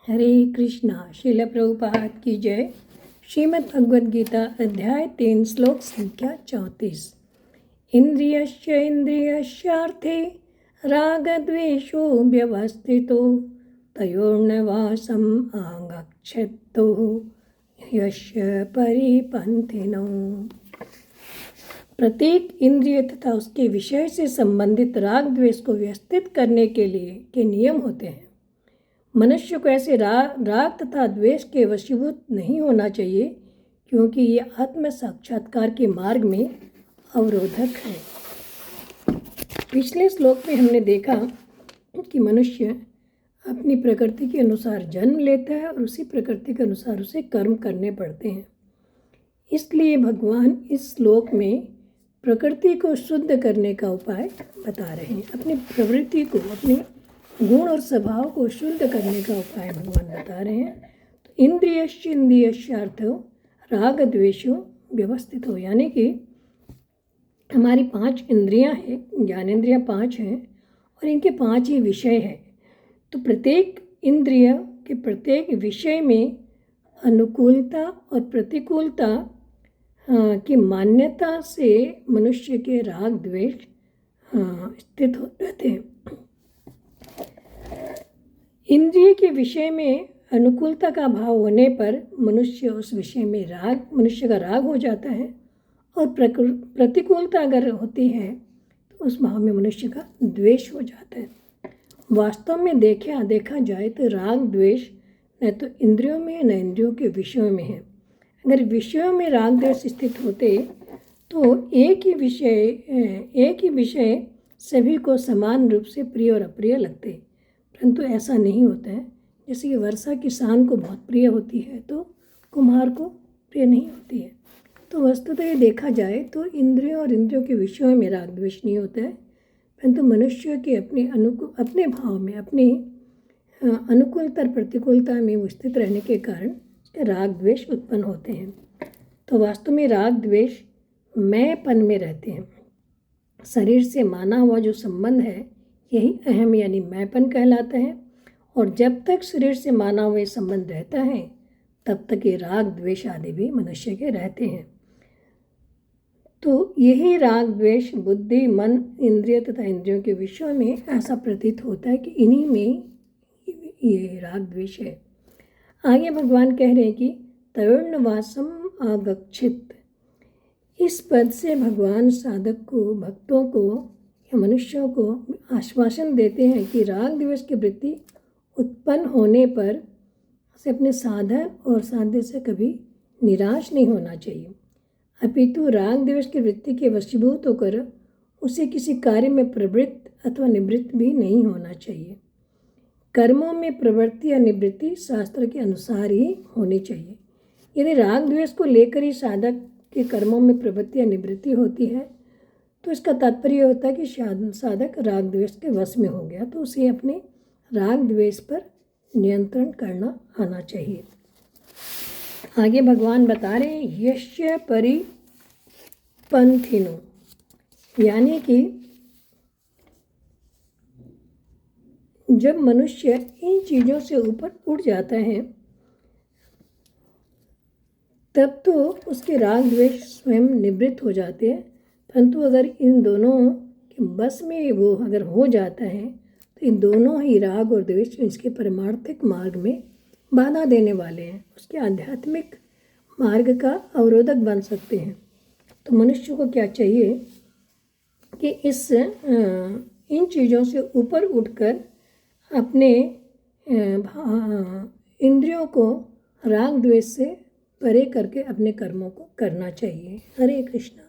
हरे कृष्णा। श्रील प्रभुपाद की जय। श्रीमद् भगवद गीता अध्याय 3 श्लोक संख्या 34। इंद्रियस्य इंद्रियस्यार्थे रागद्वेषो व्यवस्थितो तयोर्नवासम आगच्छतो यस्य परिपंथिनो। प्रत्येक इंद्रिय तथा उसके विषय से संबंधित राग द्वेष को व्यवस्थित करने के नियम होते हैं। मनुष्य को ऐसे राग तथा द्वेष के वशीभूत नहीं होना चाहिए, क्योंकि ये आत्म साक्षात्कार के मार्ग में अवरोधक है। पिछले श्लोक में हमने देखा कि मनुष्य अपनी प्रकृति के अनुसार जन्म लेता है और उसी प्रकृति के अनुसार उसे कर्म करने पड़ते हैं। इसलिए भगवान इस श्लोक में प्रकृति को शुद्ध करने का उपाय बता रहे हैं। अपनी प्रवृत्ति को, अपने गुण और स्वभाव को शुद्ध करने का उपाय भगवान बता रहे हैं। तो इंद्रियस्यार्थ राग द्वेषो व्यवस्थित हो, यानी कि हमारी 5 इंद्रियां हैं, ज्ञानेंद्रियां 5 हैं और इनके 5 ही विषय हैं। तो प्रत्येक इंद्रिय के प्रत्येक विषय में अनुकूलता और प्रतिकूलता की मान्यता से मनुष्य के राग द्वेष स्थित रहते हैं। इंद्रिय के विषय में अनुकूलता का भाव होने पर उस विषय में मनुष्य का राग हो जाता है, और प्रतिकूलता अगर होती है तो उस भाव में मनुष्य का द्वेष हो जाता है। वास्तव में देखा जाए तो राग द्वेष न तो इंद्रियों में न इंद्रियों के विषयों में है। अगर विषयों में राग द्वेष स्थित होते तो एक ही विषय सभी को समान रूप से प्रिय और अप्रिय लगते, परंतु ऐसा नहीं होता है। जैसे कि वर्षा किसान को बहुत प्रिय होती है तो कुम्हार को प्रिय नहीं होती है। तो वस्तुतः ये देखा जाए तो इंद्रियों और इंद्रियों के विषयों में राग द्वेष नहीं होता है, परंतु मनुष्य के अपने भाव में, अपनी अनुकूलता और प्रतिकूलता में वो स्थित रहने के कारण राग द्वेष उत्पन्न होते हैं। तो वास्तव में राग द्वेष मैंपन में रहते हैं। शरीर से माना हुआ जो संबंध है यही अहम यानी मैंपन कहलाता है, और जब तक शरीर से माना हुआ संबंध रहता है तब तक ये राग द्वेष आदि भी मनुष्य के रहते हैं। तो यही राग द्वेष बुद्धि, मन, इंद्रिय तथा इंद्रियों के विषयों में ऐसा प्रतीत होता है कि इन्हीं में ये राग द्वेष है। आगे भगवान कह रहे हैं कि तयोर्नवासम आगच्छित। इस पद से भगवान साधक को, भक्तों को या मनुष्यों को आश्वासन देते हैं कि राग द्वेष की वृत्ति उत्पन्न होने पर उसे अपने साधन और साध्य से कभी निराश नहीं होना चाहिए, अपितु राग द्वेष की वृत्ति के वशीभूत होकर उसे किसी कार्य में प्रवृत्त अथवा निवृत्त भी नहीं होना चाहिए। कर्मों में प्रवृत्ति या निवृत्ति शास्त्र के अनुसार ही होनी चाहिए। यदि राग द्वेष को लेकर ही साधक के कर्मों में प्रवृत्ति या निवृत्ति होती है तो इसका तात्पर्य होता है कि साधक राग द्वेष के वश में हो गया, तो उसे अपने राग द्वेष पर नियंत्रण करना आना चाहिए। आगे भगवान बता रहे हैं यस्य परिपंथिनो, यानी कि जब मनुष्य इन चीज़ों से ऊपर उठ जाता है तब तो उसके राग द्वेष स्वयं निवृत्त हो जाते हैं, परंतु अगर इन दोनों के बस में वो अगर हो जाता है तो इन दोनों ही राग और द्वेष इसके परमार्थिक मार्ग में बाधा देने वाले हैं, उसके आध्यात्मिक मार्ग का अवरोधक बन सकते हैं। तो मनुष्य को क्या चाहिए कि इन चीज़ों से ऊपर उठकर अपने इंद्रियों को राग द्वेष से परे करके अपने कर्मों को करना चाहिए। हरे कृष्णा।